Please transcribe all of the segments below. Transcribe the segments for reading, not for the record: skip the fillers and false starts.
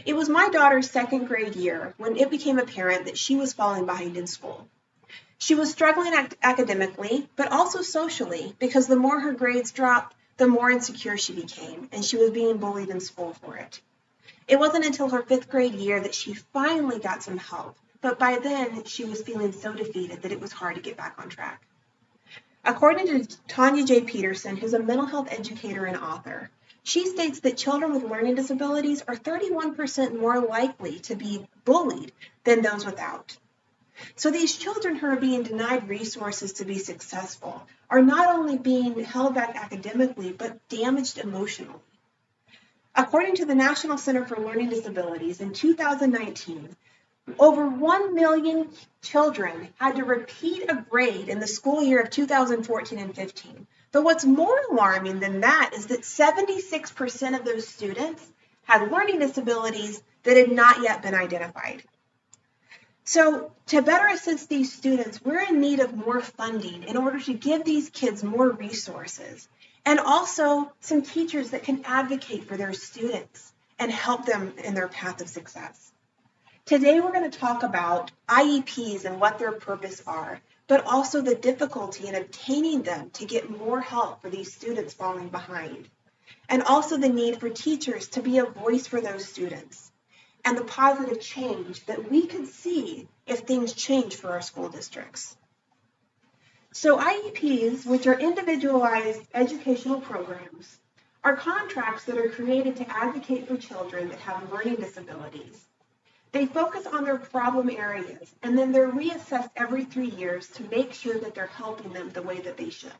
It was my daughter's second grade year when it became apparent that she was falling behind in school. She was struggling academically, but also socially, because the more her grades dropped, the more insecure she became, and she was being bullied in school for it. It wasn't until her fifth grade year that she finally got some help, but by then she was feeling so defeated that it was hard to get back on track. According to Tanya J. Peterson, who's a mental health educator and author, she states that children with learning disabilities are 31% more likely to be bullied than those without. So these children who are being denied resources to be successful are not only being held back academically, but damaged emotionally. According to the National Center for Learning Disabilities, in 2019, over 1 million children had to repeat a grade in the school year of 2014 and 15. But what's more alarming than that is that 76% of those students had learning disabilities that had not yet been identified. So to better assist these students, we're in need of more funding in order to give these kids more resources, and also some teachers that can advocate for their students and help them in their path of success. Today, we're going to talk about IEPs and what their purpose are, but also the difficulty in obtaining them to get more help for these students falling behind, and also the need for teachers to be a voice for those students, and the positive change that we could see if things change for our school districts. So IEPs, which are individualized educational programs, are contracts that are created to advocate for children that have learning disabilities. They focus on their problem areas, and then they're reassessed every 3 years to make sure that they're helping them the way that they should.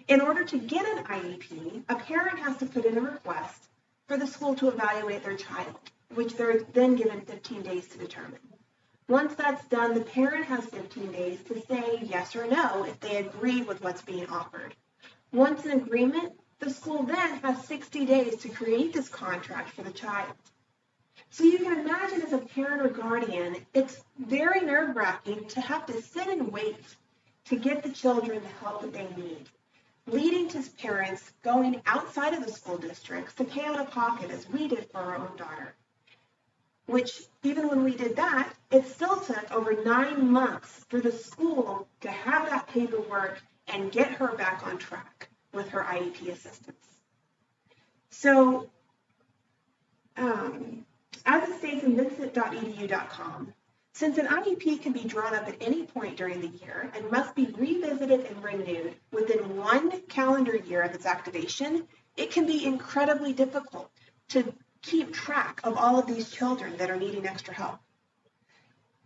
In order to get an IEP, a parent has to put in a request for the school to evaluate their child, which they're then given 15 days to determine. Once that's done, the parent has 15 days to say yes or no if they agree with what's being offered. Once in agreement, the school then has 60 days to create this contract for the child. So you can imagine as a parent or guardian, it's very nerve-wracking to have to sit and wait to get the children the help that they need, leading to parents going outside of the school districts to pay out of pocket as we did for our own daughter, which even when we did that, it still took over 9 months for the school to have that paperwork and get her back on track with her IEP assistance. So, as it states in vincent.edu.com, since an IEP can be drawn up at any point during the year and must be revisited and renewed within 1 calendar year of its activation, it can be incredibly difficult to keep track of all of these children that are needing extra help.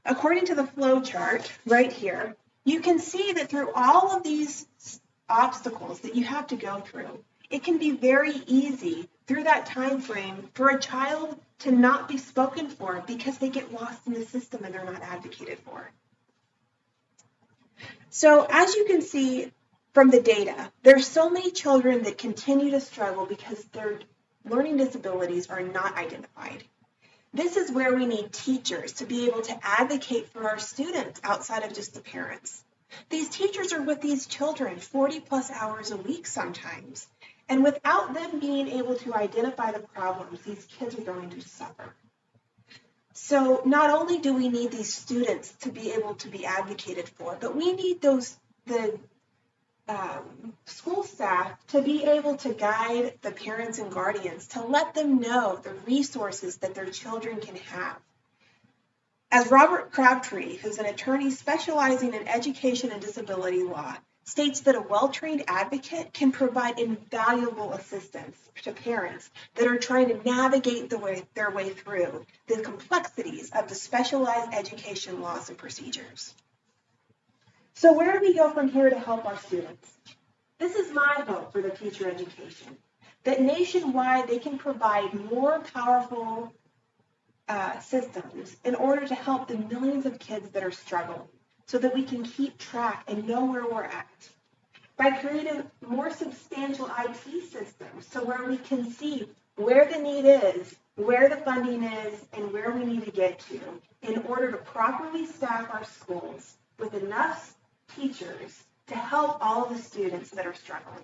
According to the flow chart right here, you can see that through all of these obstacles that you have to go through, it can be very easy through that time frame for a child to not be spoken for because they get lost in the system and they're not advocated for. So as you can see from the data, there's so many children that continue to struggle because their learning disabilities are not identified. This is where we need teachers to be able to advocate for our students outside of just the parents. These teachers are with these children 40 plus hours a week sometimes. And without them being able to identify the problems, these kids are going to suffer. So not only do we need these students to be able to be advocated for, but we need the school staff to be able to guide the parents and guardians to let them know the resources that their children can have. As Robert Crabtree, who's an attorney specializing in education and disability law, states that a well-trained advocate can provide invaluable assistance to parents that are trying to navigate their way through the complexities of the specialized education laws and procedures. So where do we go from here to help our students? This is my hope for the future education, that nationwide they can provide more powerful systems in order to help the millions of kids that are struggling, so that we can keep track and know where we're at. By creating more substantial IT systems, so where we can see where the need is, where the funding is, and where we need to get to in order to properly staff our schools with enough teachers to help all of the students that are struggling.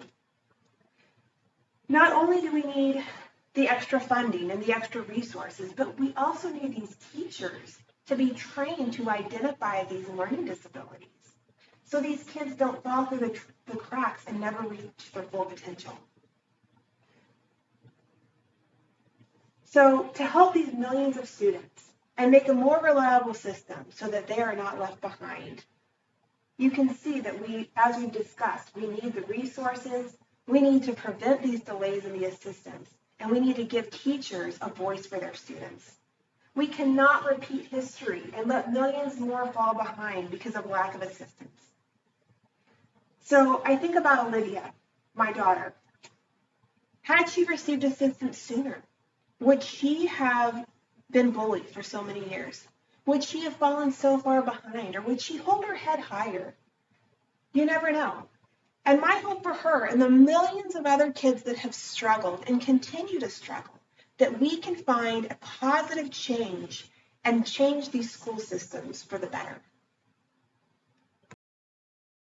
Not only do we need the extra funding and the extra resources, but we also need these teachers to be trained to identify these learning disabilities so these kids don't fall through the cracks and never reach their full potential. So to help these millions of students and make a more reliable system so that they are not left behind, you can see that as we've discussed, we need the resources, we need to prevent these delays in the assistance, and we need to give teachers a voice for their students. We cannot repeat history and let millions more fall behind because of lack of assistance. So I think about Olivia, my daughter. Had she received assistance sooner, would she have been bullied for so many years? Would she have fallen so far behind, or would she hold her head higher? You never know. And my hope for her and the millions of other kids that have struggled and continue to struggle, that we can find a positive change and change these school systems for the better.